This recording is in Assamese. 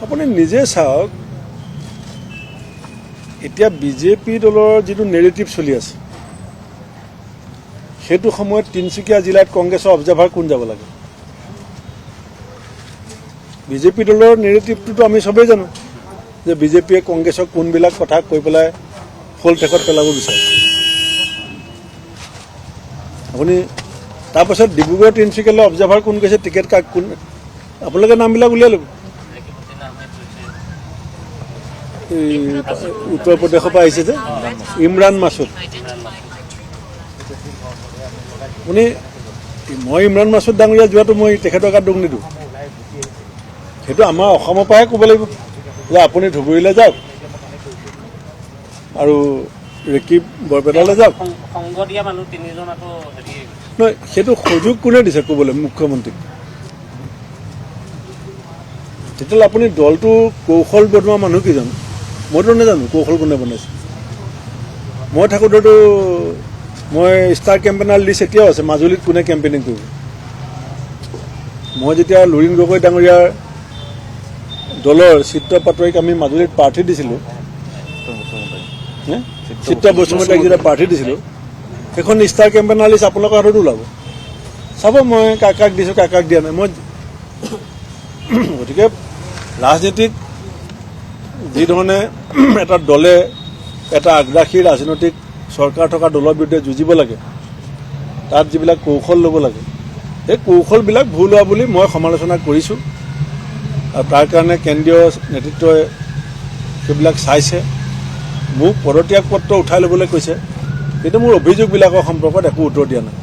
আপুনি নিজে চাওক, এতিয়া বিজেপি দলৰ যিটো নেৰেটিভ চলি আছে সেইটো সময়ত তিনিচুকীয়া জিলাত কংগ্ৰেছৰ অবজাৰ্ভাৰ কোন যাব লাগে? বিজেপি দলৰ নেৰেটিভটোতো আমি সবেই জানো যে বিজেপিয়ে কংগ্ৰেছক কোনবিলাক কথা কৈ পেলাই ফল ঠেকত পেলাব বিচাৰে। আপুনি তাৰপাছত ডিব্ৰুগড় তিনিচুকীয়ালৈ অবজাৰ্ভাৰ কোন গৈছে, টিকেট কাক কোন, আপোনালোকে নামবিলাক উলিয়াই ল'ব। উত্তৰ প্ৰদেশৰ পৰা আহিছে যে ইমৰান মাছুদ। আপুনি মই ইমৰান মাছুদ ডাঙৰীয়া যোৱাটো মই তেখেতৰ গাত দুখ নিদিওঁ, সেইটো আমাৰ অসমৰ পৰাহে ক'ব লাগিব যে আপুনি ধুবুৰীলৈ যাওক আৰু ৰেকিব বৰপেটালৈ যাওক। নহয়, সেইটো সুযোগ কোনে দিছে ক'বলৈ মুখ্যমন্ত্ৰীক? তেতিয়াহ'লে আপুনি দলটো কৌশল বনোৱা মানুহ কি জানো? মইতো নাজানো কৌশল কোনে বনাইছে। মই থাকোঁতেতো মই ষ্টাৰ কেম্পেইনাৰ লিষ্ট এতিয়াও আছে মাজুলীত কোনে কেম্পেইনিং কৰিব। মই যেতিয়া লুৰিণ গগৈ ডাঙৰীয়াৰ দলৰ চিত্ৰ পাটোৱাৰীক আমি মাজুলীত প্ৰাৰ্থী দিছিলোঁ, চিত্ৰ বসুমতাৰীক যেতিয়া প্ৰাৰ্থী দিছিলোঁ, সেইখন ষ্টাৰ কেম্পেইনাৰ লিষ্ট আপোনালোকৰ হাতত ওলাব, চাব মই কাক কাক দিছোঁ কাক কাক দিয়া নাই। মই গতিকে ৰাজনীতিক যিধৰণে এটা দলে এটা আগ্ৰাসী ৰাজনৈতিক চৰকাৰ থকা দলৰ বিৰুদ্ধে যুঁজিব লাগে, তাত যিবিলাক কৌশল ল'ব লাগে, সেই কৌশলবিলাক ভুল হোৱা বুলি মই সমালোচনা কৰিছোঁ। আৰু তাৰ কাৰণে কেন্দ্ৰীয় নেতৃত্বই সেইবিলাক চাইছে, মোক পদত্যাগ পত্ৰ উঠাই ল'বলৈ কৈছে, কিন্তু মোৰ অভিযোগবিলাকৰ সম্পৰ্কত একো উত্তৰ দিয়া নাই।